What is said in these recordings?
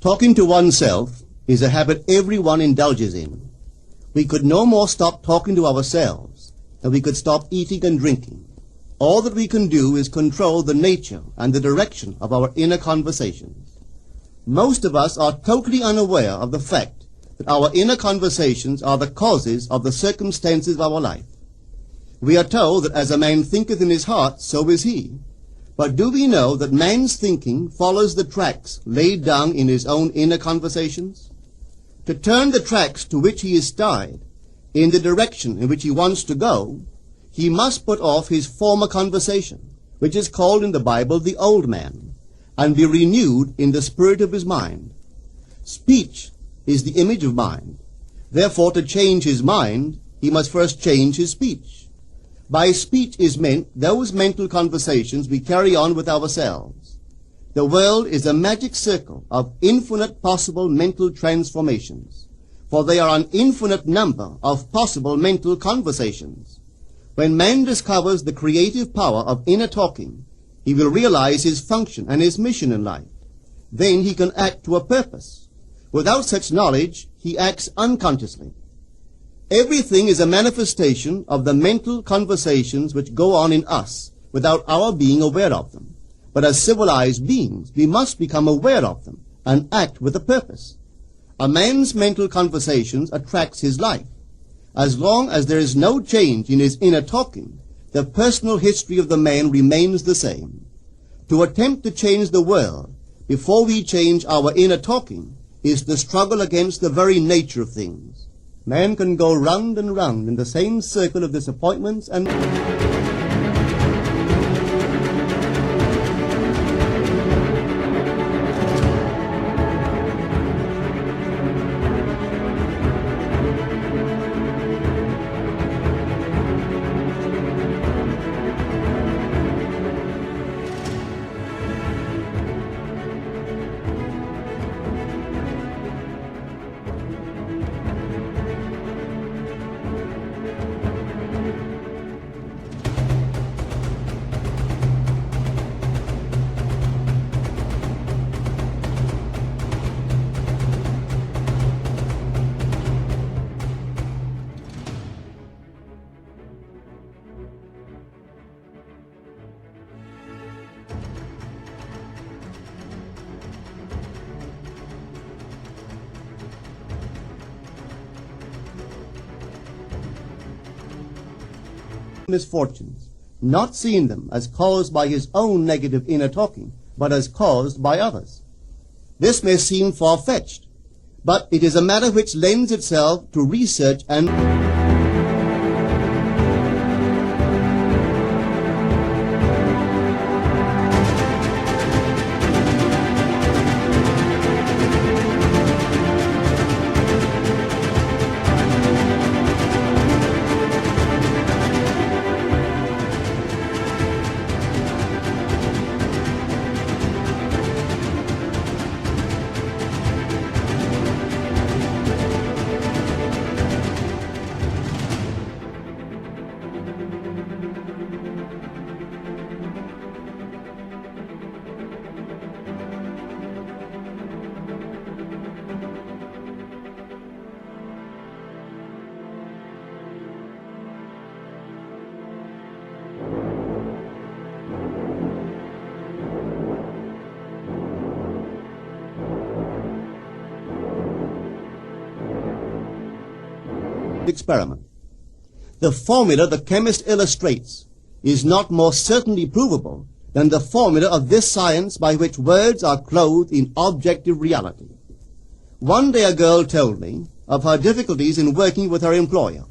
Talking to oneself is a habit everyone indulges in. We could no more stop talking to ourselves than we could stop eating and drinking. All that we can do is control the nature and the direction of our inner conversations. Most of us are totally unaware of the fact that our inner conversations are the causes of the circumstances of our life. We are told that as a man thinketh in his heart, so is he. But do we know that man's thinking follows the tracks laid down in his own inner conversations? To turn the tracks to which he is tied in the direction in which he wants to go, he must put off his former conversation, which is called in the Bible the old man, and be renewed in the spirit of his mind. Speech is the image of mind. Therefore, to change his mind, he must first change his speech. By speech is meant those mental conversations we carry on with ourselves. The world is a magic circle of infinite possible mental transformations, for there are an infinite number of possible mental conversations. When man discovers the creative power of inner talking, he will realize his function and his mission in life. Then he can act to a purpose. Without such knowledge, he acts unconsciously. Everything is a manifestation of the mental conversations which go on in us without our being aware of them. But as civilized beings, we must become aware of them and act with a purpose. A man's mental conversations attracts his life. As long as there is no change in his inner talking, the personal history of the man remains the same. To attempt to change the world before we change our inner talking is the struggle against the very nature of things. Man can go round and round in the same circle of disappointments and misfortunes, not seeing them as caused by his own negative inner talking, but as caused by others. This may seem far-fetched, but it is a matter which lends itself to research and experiment. The formula the chemist illustrates is not more certainly provable than the formula of this science by which words are clothed in objective reality. One day a girl told me of her difficulties in working with her employer.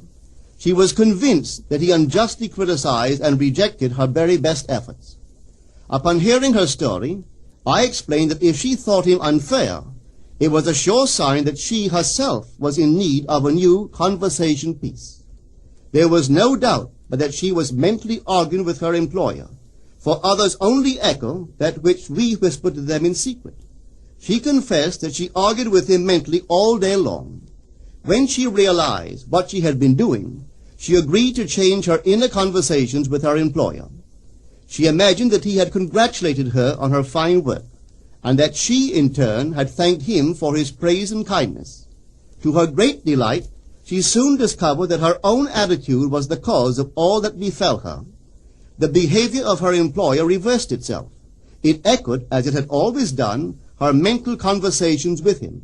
She was convinced that he unjustly criticized and rejected her very best efforts. Upon hearing her story, I explained that if she thought him unfair, it was a sure sign that she herself was in need of a new conversation piece. There was no doubt but that she was mentally arguing with her employer, for others only echo that which we whisper to them in secret. She confessed that she argued with him mentally all day long. When she realized what she had been doing, she agreed to change her inner conversations with her employer. She imagined that he had congratulated her on her fine work, and that she in turn had thanked him for his praise and kindness. To her great delight, she soon discovered that her own attitude was the cause of all that befell her. The behavior of her employer reversed itself. It echoed, as it had always done, her mental conversations with him.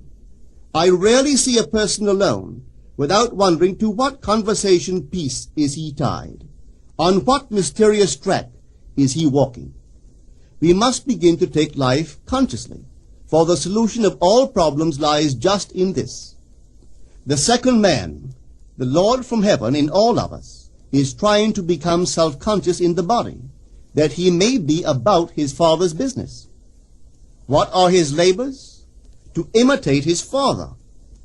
I rarely see a person alone without wondering to what conversation piece is he tied. On what mysterious track is he walking? We must begin to take life consciously, for the solution of all problems lies just in this. The second man, the Lord from heaven in all of us, is trying to become self-conscious in the body, that he may be about his Father's business. What are his labors? To imitate his Father,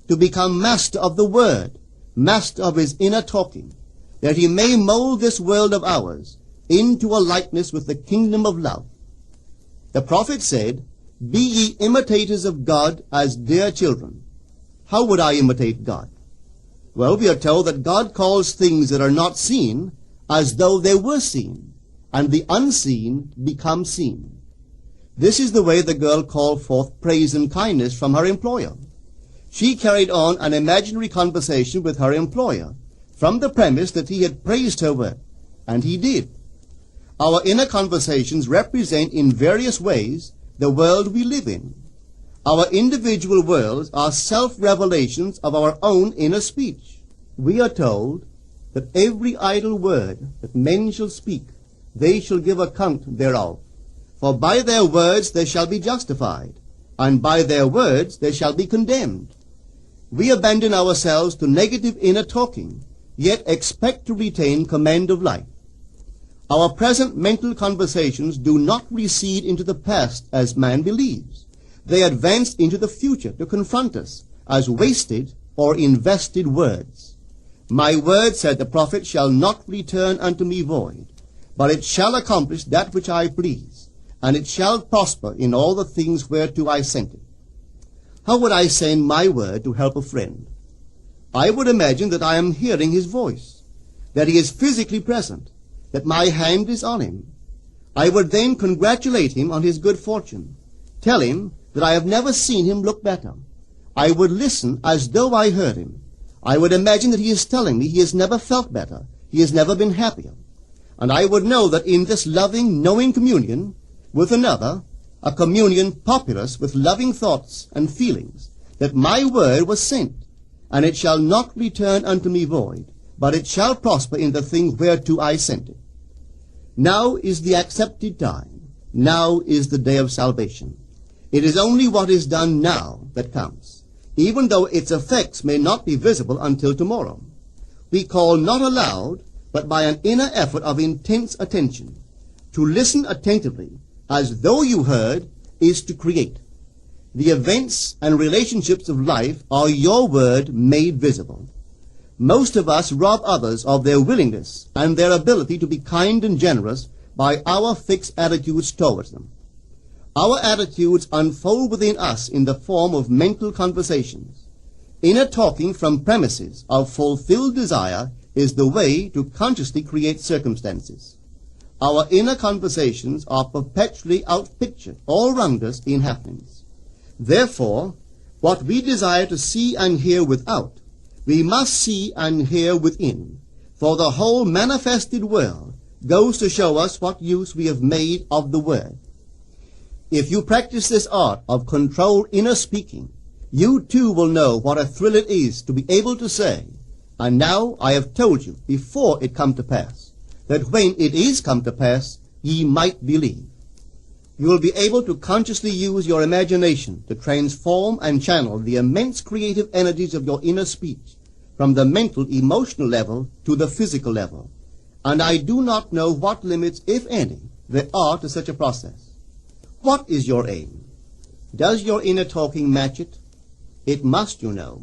to become master of the Word, master of his inner talking, that he may mold this world of ours into a likeness with the kingdom of love. The prophet said, "Be ye imitators of God as dear children." How would I imitate God? Well, we are told that God calls things that are not seen as though they were seen, and the unseen become seen. This is the way the girl called forth praise and kindness from her employer. She carried on an imaginary conversation with her employer from the premise that he had praised her work, and he did. Our inner conversations represent in various ways the world we live in. Our individual worlds are self-revelations of our own inner speech. We are told that every idle word that men shall speak, they shall give account thereof. For by their words they shall be justified, and by their words they shall be condemned. We abandon ourselves to negative inner talking, yet expect to retain command of life. Our present mental conversations do not recede into the past as man believes. They advance into the future to confront us as wasted or invested words. My word, said the prophet, shall not return unto me void, but it shall accomplish that which I please, and it shall prosper in all the things whereto I sent it. How would I send my word to help a friend? I would imagine that I am hearing his voice, that he is physically present, that my hand is on him. I would then congratulate him on his good fortune, tell him that I have never seen him look better. I would listen as though I heard him. I would imagine that he is telling me he has never felt better, he has never been happier. And I would know that in this loving, knowing communion with another, a communion populous with loving thoughts and feelings, that my word was sent, and it shall not return unto me void, but it shall prosper in the thing whereto I sent it. Now is the accepted time. Now is the day of salvation. It is only what is done now that counts, even though its effects may not be visible until tomorrow. We call not aloud, but by an inner effort of intense attention. To listen attentively, as though you heard, is to create. The events and relationships of life are your word made visible. Most of us rob others of their willingness and their ability to be kind and generous by our fixed attitudes towards them. Our attitudes unfold within us in the form of mental conversations. Inner talking from premises of fulfilled desire is the way to consciously create circumstances. Our inner conversations are perpetually outpictured all round us in happenings. Therefore, what we desire to see and hear without, we must see and hear within, for the whole manifested world goes to show us what use we have made of the word. If you practice this art of controlled inner speaking, you too will know what a thrill it is to be able to say, and now I have told you before it come to pass, that when it is come to pass, ye might believe. You will be able to consciously use your imagination to transform and channel the immense creative energies of your inner speech from the mental, emotional level to the physical level. And I do not know what limits, if any, there are to such a process. What is your aim? Does your inner talking match it? It must, you know.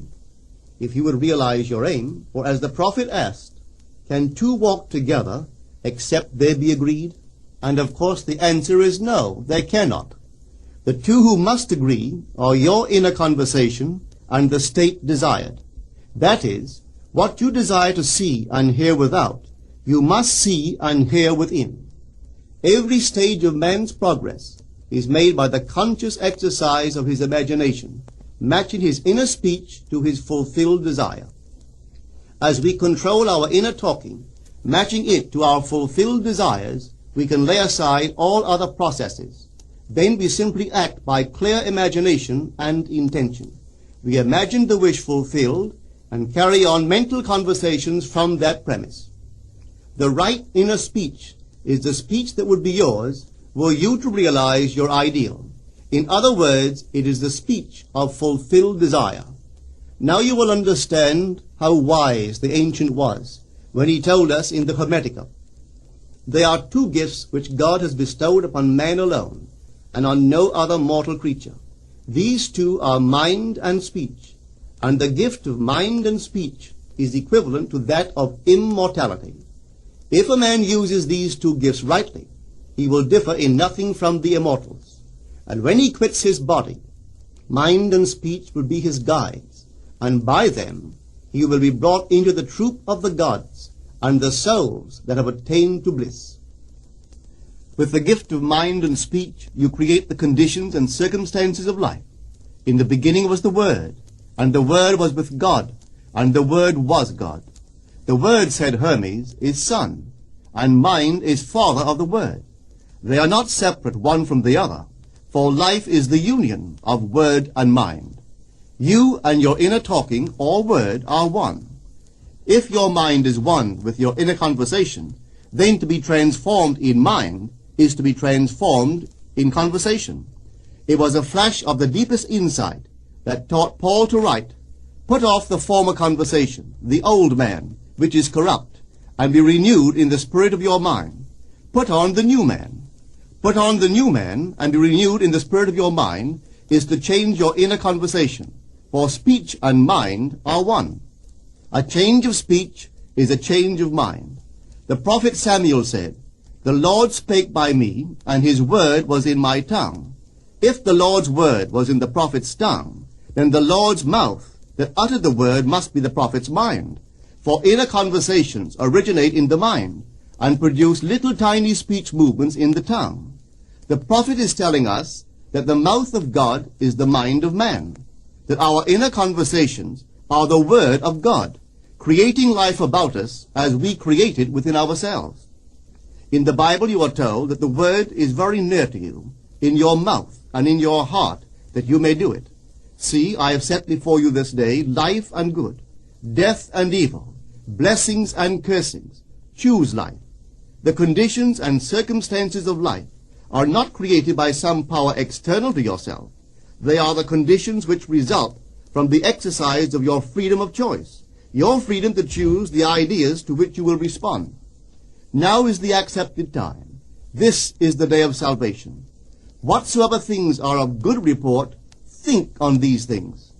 If you would realize your aim, for as the prophet asked, can two walk together except they be agreed? And of course the answer is no, they cannot. The two who must agree are your inner conversation and the state desired. That is, what you desire to see and hear without, you must see and hear within. Every stage of man's progress, is made by the conscious exercise of his imagination, matching his inner speech to his fulfilled desire. As we control our inner talking, matching it to our fulfilled desires, we can lay aside all other processes. Then we simply act by clear imagination and intention. We imagine the wish fulfilled and carry on mental conversations from that premise. The right inner speech is the speech that would be yours were you to realize your ideal. In other words, it is the speech of fulfilled desire. Now you will understand how wise the ancient was when he told us in the Hermetica, "There are two gifts which God has bestowed upon man alone, and on no other mortal creature. These two are mind and speech, and the gift of mind and speech is equivalent to that of immortality. If a man uses these two gifts rightly, he will differ in nothing from the immortals. And when he quits his body, mind and speech will be his guides, and by them he will be brought into the troop of the gods and the souls that have attained to bliss." With the gift of mind and speech, you create the conditions and circumstances of life. In the beginning was the Word, and the Word was with God, and the Word was God. The Word, said Hermes, is Son, and mind is Father of the Word. They are not separate one from the other, for life is the union of Word and mind. You and your inner talking, or word, are one. If your mind is one with your inner conversation, then to be transformed in mind is to be transformed in conversation. It was a flash of the deepest insight that taught Paul to write, "Put off the former conversation, the old man, which is corrupt, and be renewed in the spirit of your mind. Put on the new man." Put on the new man and be renewed in the spirit of your mind is to change your inner conversation, for speech and mind are one. A change of speech is a change of mind. The prophet Samuel said, "The Lord spake by me, and his word was in my tongue." If the Lord's word was in the prophet's tongue, then the Lord's mouth that uttered the word must be the prophet's mind. For inner conversations originate in the mind and produce little tiny speech movements in the tongue. The prophet is telling us that the mouth of God is the mind of man, that our inner conversations are the word of God, creating life about us as we create it within ourselves. In the Bible you are told that the word is very near to you, in your mouth and in your heart, that you may do it. "See, I have set before you this day life and good, death and evil, blessings and cursings. Choose life." The conditions and circumstances of life are not created by some power external to yourself. They are the conditions which result from the exercise of your freedom of choice, your freedom to choose the ideas to which you will respond. Now is the accepted time. This is the day of salvation. Whatsoever things are of good report, think on these things.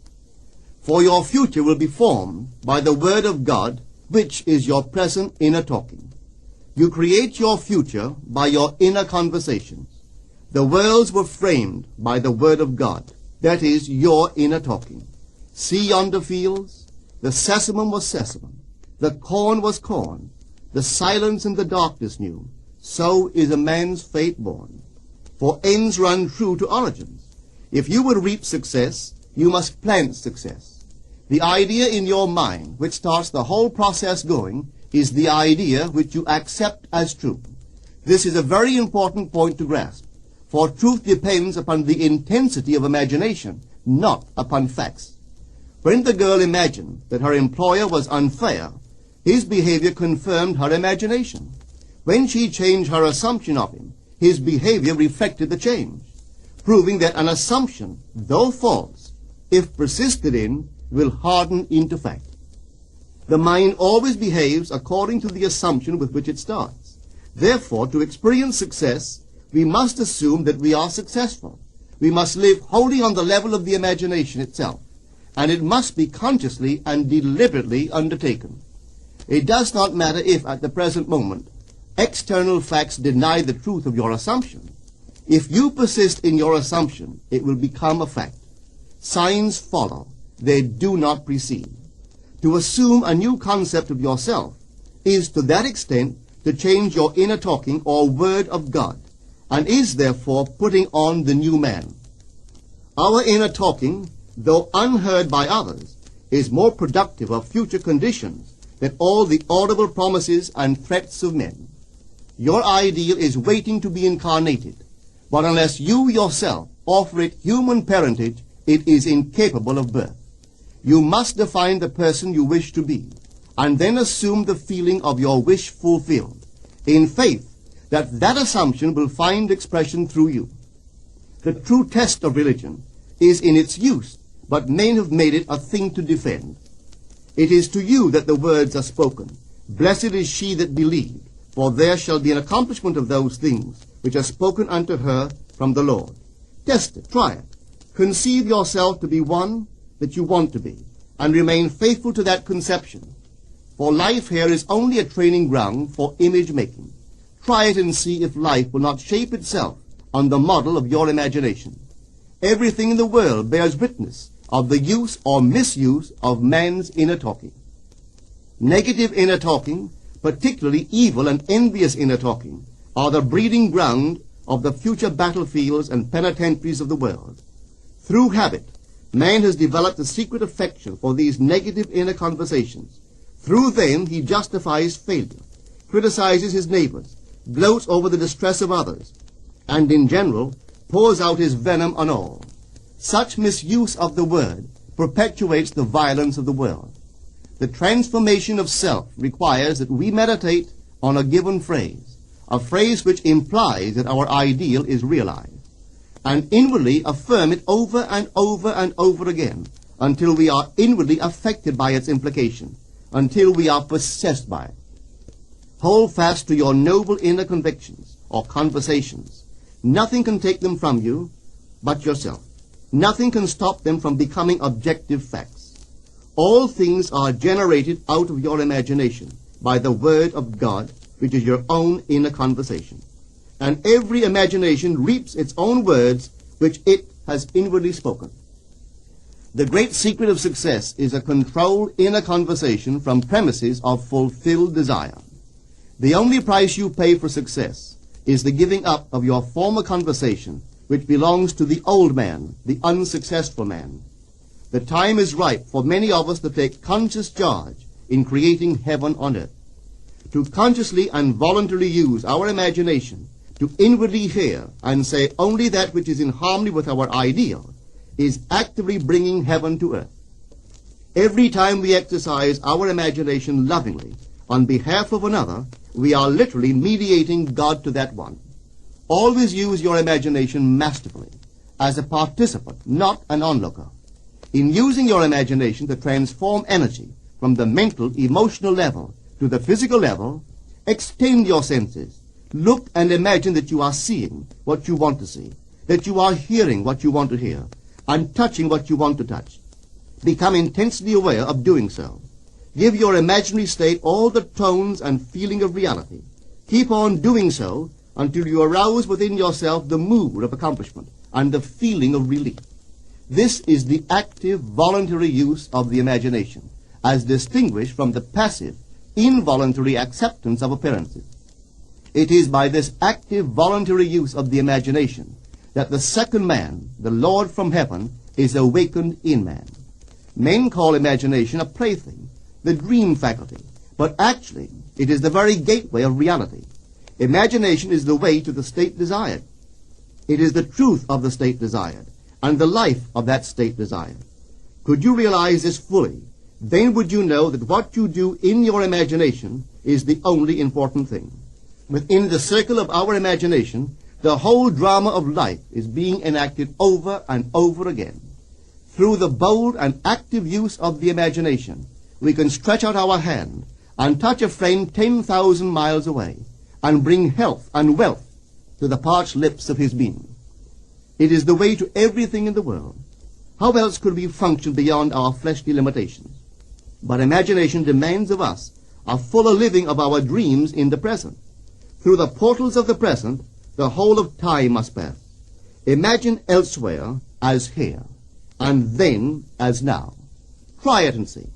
For your future will be formed by the word of God, which is your present inner talking. You create your future by your inner conversations. The worlds were framed by the word of God, that is, your inner talking. See yonder fields? The sesamum was sesamum, the corn was corn, the silence and the darkness knew. So is a man's fate born. For ends run true to origins. If you would reap success, you must plant success. The idea in your mind, which starts the whole process going, is the idea which you accept as true. This is a very important point to grasp, for truth depends upon the intensity of imagination, not upon facts. When the girl imagined that her employer was unfair, his behavior confirmed her imagination. When she changed her assumption of him, his behavior reflected the change, proving that an assumption, though false, if persisted in, will harden into fact. The mind always behaves according to the assumption with which it starts. Therefore, to experience success, we must assume that we are successful. We must live wholly on the level of the imagination itself, and it must be consciously and deliberately undertaken. It does not matter if, at the present moment, external facts deny the truth of your assumption. If you persist in your assumption, it will become a fact. Signs follow. They do not precede. To assume a new concept of yourself is to that extent to change your inner talking or word of God, and is therefore putting on the new man. Our inner talking, though unheard by others, is more productive of future conditions than all the audible promises and threats of men. Your ideal is waiting to be incarnated, but unless you yourself offer it human parentage, it is incapable of birth. You must define the person you wish to be, and then assume the feeling of your wish fulfilled, in faith that that assumption will find expression through you. The true test of religion is in its use, but men have made it a thing to defend. It is to you that the words are spoken, "Blessed is she that believed, for there shall be an accomplishment of those things which are spoken unto her from the Lord." Test it, try it. Conceive yourself to be one that you want to be, and remain faithful to that conception. For life here is only a training ground for image making. Try it and see if life will not shape itself on the model of your imagination. Everything in the world bears witness of the use or misuse of man's inner talking. Negative inner talking, particularly evil and envious inner talking, are the breeding ground of the future battlefields and penitentiaries of the world. Through habit, man has developed a secret affection for these negative inner conversations. Through them he justifies failure, criticizes his neighbors, gloats over the distress of others, and in general pours out his venom on all. Such misuse of the word perpetuates the violence of the world. The transformation of self requires that we meditate on a given phrase, a phrase which implies that our ideal is realized, and inwardly affirm it over and over and over again until we are inwardly affected by its implication, until we are possessed by it. Hold fast to your noble inner convictions or conversations. Nothing can take them from you but yourself. Nothing can stop them from becoming objective facts. All things are generated out of your imagination by the Word of God, which is your own inner conversation. And every imagination reaps its own words which it has inwardly spoken. The great secret of success is a controlled inner conversation from premises of fulfilled desire. The only price you pay for success is the giving up of your former conversation, which belongs to the old man, the unsuccessful man. The time is ripe for many of us to take conscious charge in creating heaven on earth. To consciously and voluntarily use our imagination to inwardly hear and say only that which is in harmony with our ideal is actively bringing heaven to earth. Every time we exercise our imagination lovingly on behalf of another, we are literally mediating God to that one. Always use your imagination masterfully, as a participant, not an onlooker. In using your imagination to transform energy from the mental, emotional level to the physical level, extend your senses. Look and imagine that you are seeing what you want to see, that you are hearing what you want to hear, and touching what you want to touch. Become intensely aware of doing so. Give your imaginary state all the tones and feeling of reality. Keep on doing so until you arouse within yourself the mood of accomplishment and the feeling of relief. This is the active, voluntary use of the imagination, as distinguished from the passive, involuntary acceptance of appearances. It is by this active, voluntary use of the imagination that the second man, the Lord from heaven, is awakened in man. Men call imagination a plaything, the dream faculty, but actually it is the very gateway of reality. Imagination is the way to the state desired. It is the truth of the state desired, and the life of that state desired. Could you realize this fully, then would you know that what you do in your imagination is the only important thing. Within the circle of our imagination, the whole drama of life is being enacted over and over again. Through the bold and active use of the imagination, we can stretch out our hand and touch a friend 10,000 miles away and bring health and wealth to the parched lips of his being. It is the way to everything in the world. How else could we function beyond our fleshly limitations? But imagination demands of us a fuller living of our dreams in the present. Through the portals of the present, the whole of time must pass. Imagine elsewhere as here, and then as now. Try it and see.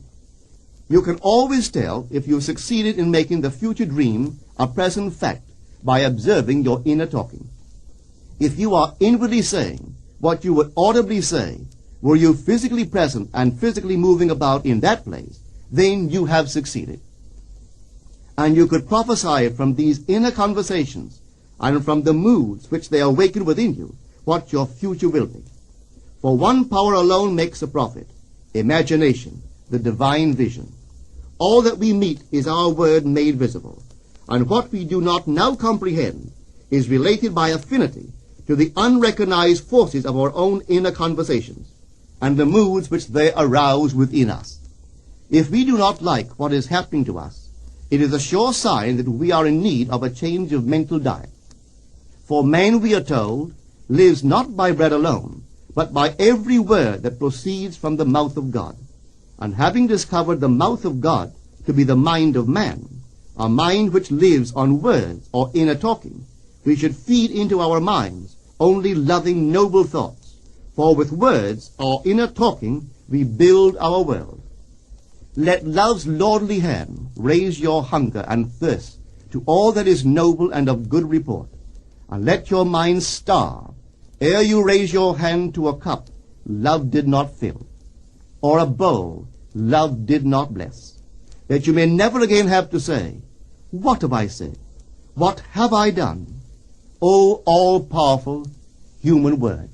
You can always tell if you've succeeded in making the future dream a present fact by observing your inner talking. If you are inwardly saying what you would audibly say, were you physically present and physically moving about in that place, then you have succeeded. And you could prophesy from these inner conversations and from the moods which they awaken within you what your future will be. For one power alone makes a prophet, imagination, the divine vision. All that we meet is our word made visible, and what we do not now comprehend is related by affinity to the unrecognized forces of our own inner conversations and the moods which they arouse within us. If we do not like what is happening to us, it is a sure sign that we are in need of a change of mental diet. For man, we are told, lives not by bread alone, but by every word that proceeds from the mouth of God. And having discovered the mouth of God to be the mind of man, a mind which lives on words or inner talking, we should feed into our minds only loving, noble thoughts. For with words or inner talking we build our world. Let love's lordly hand raise your hunger and thirst to all that is noble and of good report, and let your mind starve ere you raise your hand to a cup love did not fill, or a bowl love did not bless, that you may never again have to say, "What have I said? What have I done?" O all-powerful human word.